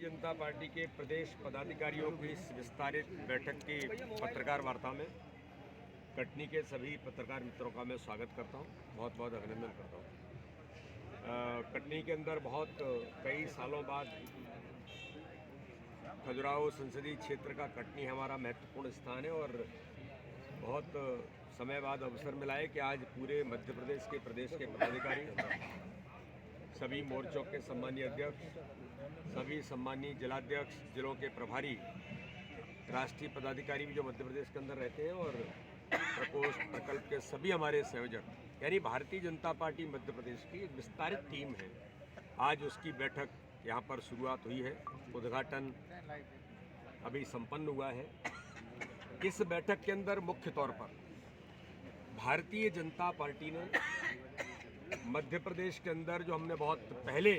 जनता party के प्रदेश पदाधिकारियों की इस विस्तारित बैठक की पत्रकार वार्ता में कटनी के सभी पत्रकार मित्रों का मैं स्वागत करता हूं, बहुत बहुत अभिनंदन करता हूं। कटनी के अंदर बहुत कई सालों बाद खजुराहो संसदीय क्षेत्र का कटनी हमारा महत्वपूर्ण स्थान है और बहुत समय बाद अवसर मिला है कि आज पूरे मध्य प्रदेश के पदाधिकारी, सभी मोर्चों के सम्मानीय अध्यक्ष, सभी सम्मानीय जिलाध्यक्ष, जिलों के प्रभारी, राष्ट्रीय पदाधिकारी भी जो मध्य प्रदेश के अंदर रहते हैं और प्रकोष्ठ प्रकल्प के सभी हमारे संयोजक, यानी भारतीय जनता पार्टी मध्य प्रदेश की एक विस्तारित टीम है। आज उसकी बैठक यहाँ पर शुरुआत हुई है, उद्घाटन अभी संपन्न हुआ है। इस बैठक के अंदर मुख्य तौर पर भारतीय जनता पार्टी ने मध्य प्रदेश के अंदर जो हमने बहुत पहले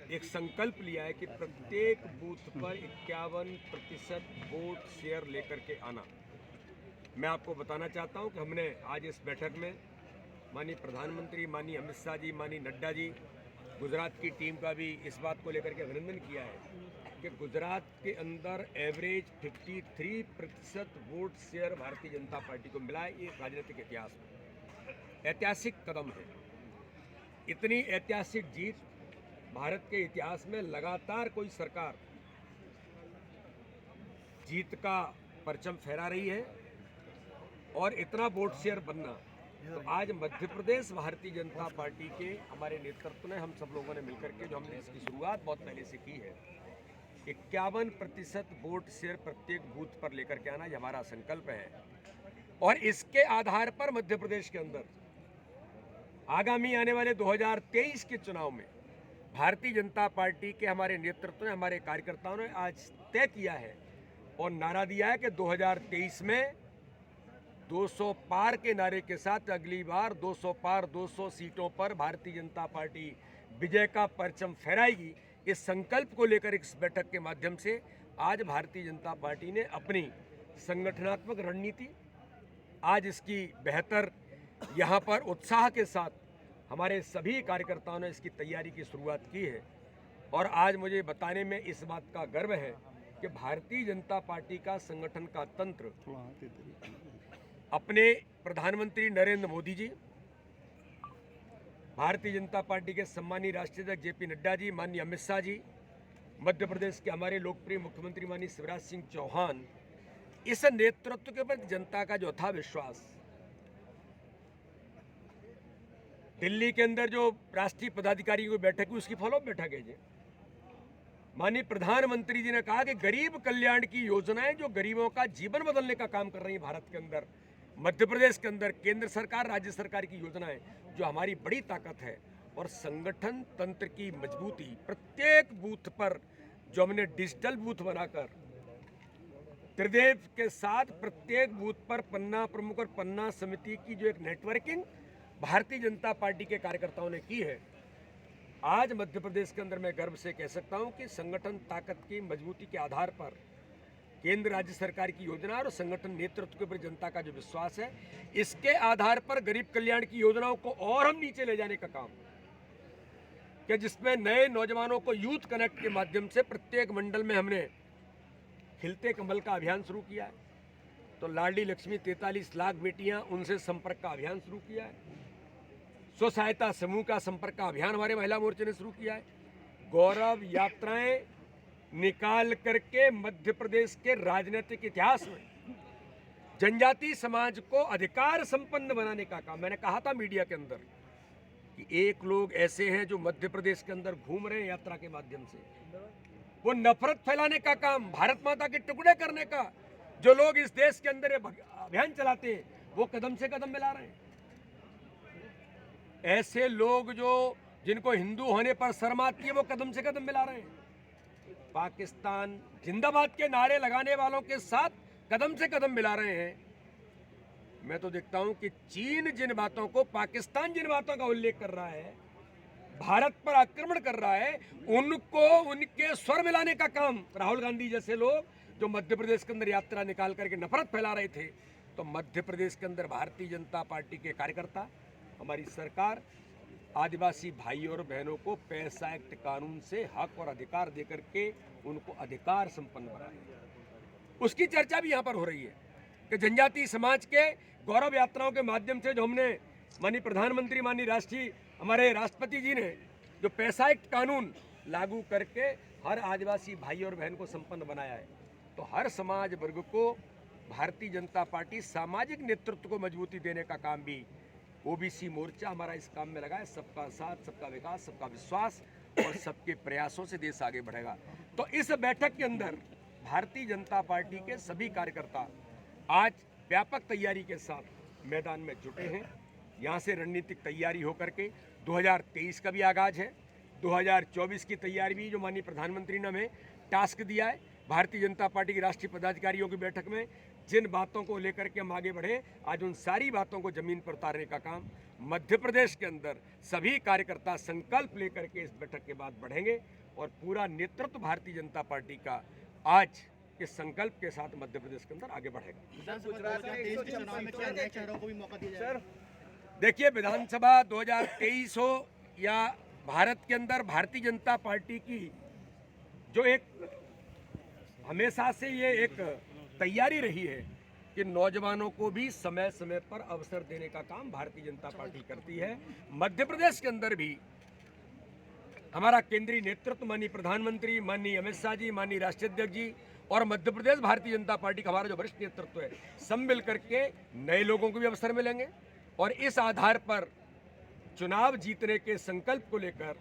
एक संकल्प लिया है कि प्रत्येक बूथ पर 51% वोट शेयर लेकर के आना। मैं आपको बताना चाहता हूं कि हमने आज इस बैठक में माननीय प्रधानमंत्री, माननीय अमित शाह जी, माननीय नड्डा जी, गुजरात की टीम का भी इस बात को लेकर के अभिनंदन किया है कि गुजरात के अंदर average 53% vote share Bharatiya Janata party को मिला है। ये राजनीतिक इतिहास में ऐतिहासिक कदम है। इतनी ऐतिहासिक जीत भारत के इतिहास में लगातार कोई सरकार जीत का परचम फहरा रही है और इतना वोट शेयर बनना, तो आज मध्य प्रदेश भारतीय जनता पार्टी के हमारे नेतृत्व ने, हम सब लोगों ने मिलकर के जो हमने इसकी शुरुआत बहुत पहले से की है, 51% वोट शेयर प्रत्येक बूथ पर लेकर के आना, ये हमारा संकल्प है। और इसके आधार पर मध्य प्रदेश के अंदर आगामी आने वाले 2023 के चुनाव में भारतीय जनता पार्टी के हमारे नेतृत्व ने, हमारे कार्यकर्ताओं ने आज तय किया है और नारा दिया है कि 2023 में 200 पार के नारे के साथ अगली बार 200 पार 200 सीटों पर भारतीय जनता पार्टी विजय का परचम फहराएगी। इस संकल्प को लेकर इस बैठक के माध्यम से आज भारतीय जनता पार्टी ने अपनी संगठनात्मक रणनीति, आज इसकी बेहतर यहाँ पर उत्साह के साथ हमारे सभी कार्यकर्ताओं ने इसकी तैयारी की शुरुआत की है। और आज मुझे बताने में इस बात का गर्व है कि भारतीय जनता पार्टी का संगठन का तंत्र अपने प्रधानमंत्री नरेंद्र मोदी जी, भारतीय जनता पार्टी के सम्मानीय राष्ट्रीय अध्यक्ष जेपी नड्डा जी, माननीय अमित शाह जी, मध्य प्रदेश के हमारे लोकप्रिय मुख्यमंत्री माननीय शिवराज सिंह चौहान, इस नेतृत्व के प्रति जनता का जो था विश्वास, दिल्ली के अंदर जो राष्ट्रीय पदाधिकारियों की बैठक हुई उसकी फॉलोअप बैठक है जी। माननीय प्रधानमंत्री जी ने कहा कि गरीब कल्याण की योजनाएं जो गरीबों का जीवन बदलने का काम कर रही है भारत के अंदर, मध्य प्रदेश के अंदर केंद्र सरकार, राज्य सरकार की योजनाएं जो हमारी बड़ी ताकत है। और संगठन तंत्र की मजबूती, प्रत्येक बूथ पर जो हमने डिजिटल बूथ बनाकर त्रिदेव के साथ प्रत्येक बूथ पर पन्ना प्रमुख और पन्ना समिति की जो एक नेटवर्किंग भारतीय जनता पार्टी के कार्यकर्ताओं ने की है, आज मध्य प्रदेश के अंदर मैं गर्व से कह सकता हूं कि संगठन ताकत की मजबूती के आधार पर केंद्र राज्य सरकार की योजना और संगठन नेतृत्व के ऊपर जनता का जो विश्वास है, इसके आधार पर गरीब कल्याण की योजनाओं को और हम नीचे ले जाने का काम, कि जिसमें नए नौजवानों को यूथ कनेक्ट के माध्यम से प्रत्येक मंडल में हमने खिलते कमल का अभियान शुरू किया है। तो लाडली लक्ष्मी 43 लाख बेटियां, उनसे संपर्क का अभियान शुरू किया है। स्व सहायता समूह का संपर्क का अभियान हमारे महिला मोर्चे ने शुरू किया है। गौरव यात्राएं निकाल करके मध्य प्रदेश के राजनीतिक इतिहास में जनजातीय समाज को अधिकार संपन्न बनाने का काम, मैंने कहा था मीडिया के अंदर कि एक लोग ऐसे हैं जो मध्य प्रदेश के अंदर घूम रहे हैं यात्रा के माध्यम से, वो नफरत फैलाने का काम, भारत माता के टुकड़े करने का जो लोग इस देश के अंदर अभियान चलाते हैं, वो कदम से कदम मिला रहे हैं। ऐसे लोग जो जिनको हिंदू होने पर शर्म आती है, वो कदम से कदम मिला रहे हैं। पाकिस्तान जिंदाबाद के नारे लगाने वालों के साथ कदम से कदम मिला रहे हैं। मैं तो देखता हूं कि चीन जिन बातों को, पाकिस्तान जिन बातों का उल्लेख कर रहा है, भारत पर आक्रमण कर रहा है, उनको उनके स्वर मिलाने का काम राहुल गांधी जैसे लोग जो मध्य प्रदेश के अंदर यात्रा निकाल करके नफरत फैला रहे थे। तो मध्य प्रदेश के अंदर भारतीय जनता पार्टी के कार्यकर्ता, हमारी सरकार आदिवासी भाई और बहनों को पैसा एक्ट कानून से हक और अधिकार देकर के उनको अधिकार संपन्न बनाया। उसकी चर्चा भी यहाँ पर हो रही है कि जनजातीय समाज के गौरव यात्राओं के माध्यम से जो हमने माननीय प्रधानमंत्री, माननीय हमारे राष्ट्रपति जी ने जो पैसा एक्ट कानून लागू करके हर आदिवासी भाई और बहन को संपन्न बनाया है, तो हर समाज वर्ग को भारतीय जनता पार्टी सामाजिक नेतृत्व को मजबूती देने का काम भी ओबीसी मोर्चा हमारा इस काम में लगा है। सबका साथ, सबका विकास, सबका विश्वास और सबके प्रयासों से देश आगे बढ़ेगा। तो इस बैठक के अंदर भारतीय जनता पार्टी के सभी कार्यकर्ता आज व्यापक तैयारी के साथ मैदान में जुटे हैं। यहाँ से रणनीतिक तैयारी होकर के 2023 का भी आगाज है, 2024 की तैयारी भी जो माननीय प्रधानमंत्री ने हमें टास्क दिया है। भारतीय जनता पार्टी के राष्ट्रीय पदाधिकारियों की बैठक में जिन बातों को लेकर के हम आगे बढ़े, आज उन सारी बातों को जमीन पर उतारने का काम मध्य प्रदेश के अंदर सभी कार्यकर्ता संकल्प लेकर के इस बैठक के बाद बढ़ेंगे और पूरा नेतृत्व भारतीय जनता पार्टी का आज इस संकल्प के साथ मध्य प्रदेश के अंदर आगे बढ़ेगा। देखिए, विधानसभा 2023 हो या भारत के अंदर भारतीय जनता पार्टी की जो एक हमेशा से ये एक तैयारी रही है कि नौजवानों को भी समय समय पर अवसर देने का काम भारतीय जनता पार्टी करती है। मध्य प्रदेश के अंदर भी हमारा केंद्रीय नेतृत्व, माननीय प्रधानमंत्री, माननीय अमित शाह जी, माननीय राष्ट्रीय अध्यक्ष जी और मध्य प्रदेश भारतीय जनता पार्टी का हमारा जो वरिष्ठ नेतृत्व है, सब मिल करके नए लोगों को भी अवसर मिलेंगे और इस आधार पर चुनाव जीतने के संकल्प को लेकर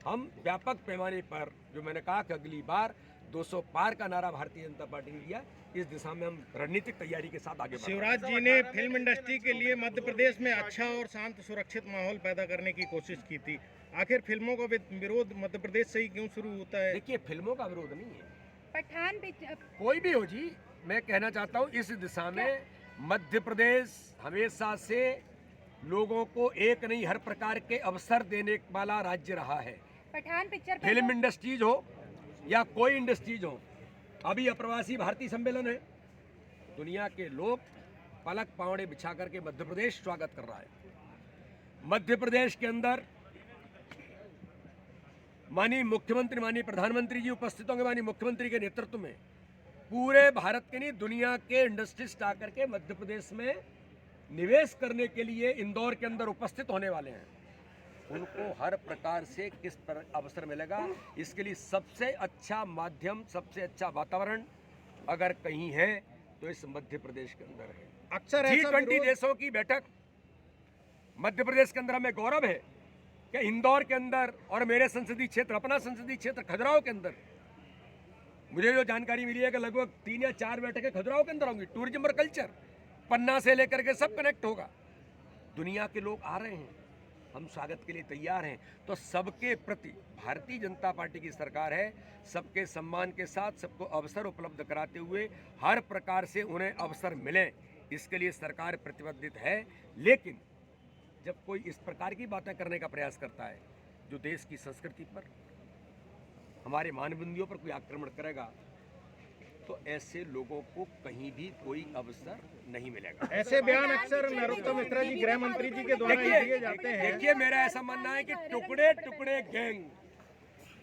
हम व्यापक पैमाने पर, जो मैंने कहा कि अगली बार 200 पार का नारा भारतीय जनता पार्टी ने दिया, इस दिशा में हम रणनीतिक तैयारी के साथ आगे बढ़ रहे हैं। शिवराज जी ने फिल्म इंडस्ट्री के लिए मध्य प्रदेश में अच्छा और शांत सुरक्षित माहौल पैदा करने की कोशिश की थी। आखिर फिल्मों का विरोध मध्य प्रदेश से ही क्यों शुरू होता है? देखिए, फिल्मों का विरोध नहीं है, पठान कोई भी हो जी। मैं कहना चाहता हूँ इस दिशा में मध्य प्रदेश हमेशा से लोगों को एक नहीं हर प्रकार के अवसर देने वाला राज्य रहा है। पठान पिक्चर फिल्म इंडस्ट्रीज हो या कोई इंडस्ट्रीज हो, अभी अप्रवासी भारतीय सम्मेलन है, दुनिया के लोग पलक पावड़े बिछा करके मध्य प्रदेश स्वागत कर रहा है। मध्य प्रदेश के अंदर माननीय मुख्यमंत्री, माननीय प्रधानमंत्री जी उपस्थित होंगे, माननीय मुख्यमंत्री के नेतृत्व में पूरे भारत के नहीं दुनिया के इंडस्ट्रिस्ट आकर के मध्य प्रदेश में निवेश करने के लिए इंदौर के अंदर उपस्थित होने वाले हैं। उनको हर प्रकार से किस पर अवसर मिलेगा, इसके लिए सबसे अच्छा माध्यम, सबसे अच्छा वातावरण अगर कहीं है तो इस मध्य प्रदेश के अंदर है। अक्सर G20 देशों की बैठक मध्य प्रदेश के अंदर हमें गौरव है कि इंदौर के अंदर और मेरे संसदीय क्षेत्र, अपना संसदीय क्षेत्र खजुराहो के अंदर, मुझे जो जानकारी मिली है कि लगभग 3 या 4 बैठकें खजुराहो के अंदर होंगी। टूरिज्म और कल्चर, पन्ना से लेकर के सब कनेक्ट होगा। दुनिया के लोग आ रहे हैं, हम स्वागत के लिए तैयार हैं। तो सबके प्रति भारतीय जनता पार्टी की सरकार है, सबके सम्मान के साथ सबको अवसर उपलब्ध कराते हुए हर प्रकार से उन्हें अवसर मिले, इसके लिए सरकार प्रतिबद्ध है। लेकिन जब कोई इस प्रकार की बातें करने का प्रयास करता है जो देश की संस्कृति पर, हमारे मानबंदियों पर कोई आक्रमण करेगा, तो ऐसे लोगों को कहीं भी कोई अवसर नहीं मिलेगा। ऐसे बयान अक्सर नरोत्तम मिश्रा जी, गृह मंत्री जी के द्वारा दिए जाते हैं। देखिए, मेरा ऐसा मानना है कि टुकड़े टुकड़े गैंग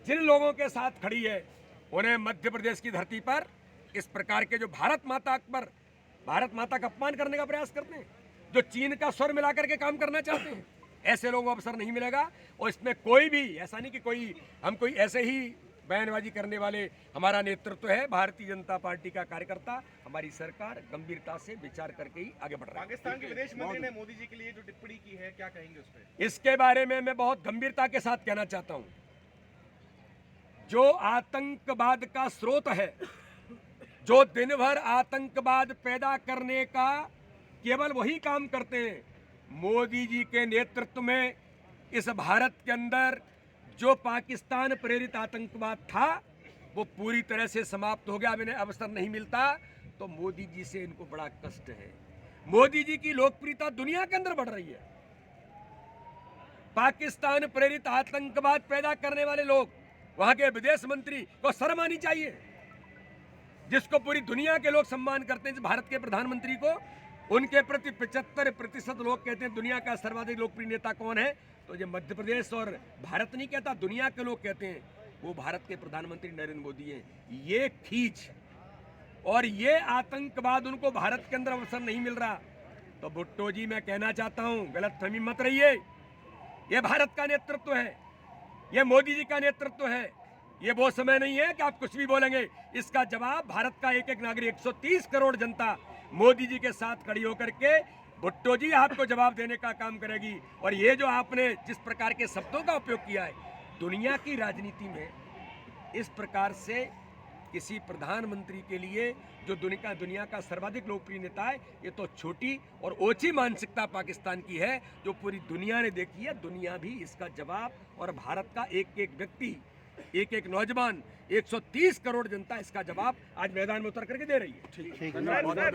जिन लोगों के साथ खड़ी है, उन्हें मध्य प्रदेश की धरती पर इस प्रकार के जो भारत माता का अपमान करने का प्रयास करते हैं, जो चीन का स्वर मिला करके काम करना चाहते हैं, ऐसे लोगों को अवसर नहीं मिलेगा। और इसमें कोई भी ऐसा नहीं कि हम कोई ऐसे ही बयानबाजी करने वाले, हमारा नेतृत्व है, भारतीय जनता पार्टी का कार्यकर्ता, हमारी सरकार गंभीरता से विचार करके ही आगे बढ़ रहा है। पाकिस्तान के विदेश मंत्री ने मोदी जी के लिए जो टिप्पणी की है, क्या कहेंगे उस पर? इसके बारे में मैं बहुत गंभीरता के साथ कहना चाहता हूं। जो आतंकवाद का स्रोत है, जो दिन भर आतंकवाद पैदा करने का केवल वही काम करते हैं, मोदी जी के नेतृत्व में इस भारत के अंदर जो पाकिस्तान प्रेरित आतंकवाद था वो पूरी तरह से समाप्त हो गया। अब इन्हें अवसर नहीं मिलता तो मोदी जी से इनको बड़ा कष्ट है। मोदी जी की लोकप्रियता दुनिया के अंदर बढ़ रही है। पाकिस्तान प्रेरित आतंकवाद पैदा करने वाले लोग, वहां के विदेश मंत्री को शर्म आनी चाहिए, जिसको पूरी दुनिया के लोग सम्मान करते हैं। भारत के प्रधानमंत्री को उनके प्रति 75% लोग कहते हैं दुनिया का सर्वाधिक लोकप्रिय नेता कौन है, तो तो ये मध्य प्रदेश और भारत नहीं कहता, दुनिया के लोग कहते हैं वो भारत के प्रधानमंत्री नरेंद्र मोदी हैं। ये खींच और ये आतंकवाद उनको भारत के अंदर अवसर नहीं मिल रहा। तो भुट्टो जी मैं कहना चाहता हूं, गलतफहमी मत रहिए। ये भारत का नेतृत्व है, ये मोदी जी का नेतृत्व है। ये वो समय नहीं है कि आप कुछ भी बोलेंगे। इसका जवाब भारत का एक एक नागरिक, 130 करोड़ जनता मोदी जी के साथ खड़ी होकर के भुट्टो जी आपको जवाब देने का काम करेगी। और ये जो आपने जिस प्रकार के शब्दों का उपयोग किया है, दुनिया की राजनीति में इस प्रकार से किसी प्रधानमंत्री के लिए जो दुनिया का सर्वाधिक लोकप्रिय नेता है, ये तो छोटी और ओछी मानसिकता पाकिस्तान की है जो पूरी दुनिया ने देखी है। दुनिया भी इसका जवाब, और भारत का एक एक व्यक्ति, एक एक नौजवान, 130 करोड़ जनता इसका जवाब आज मैदान में उतर करके दे रही है।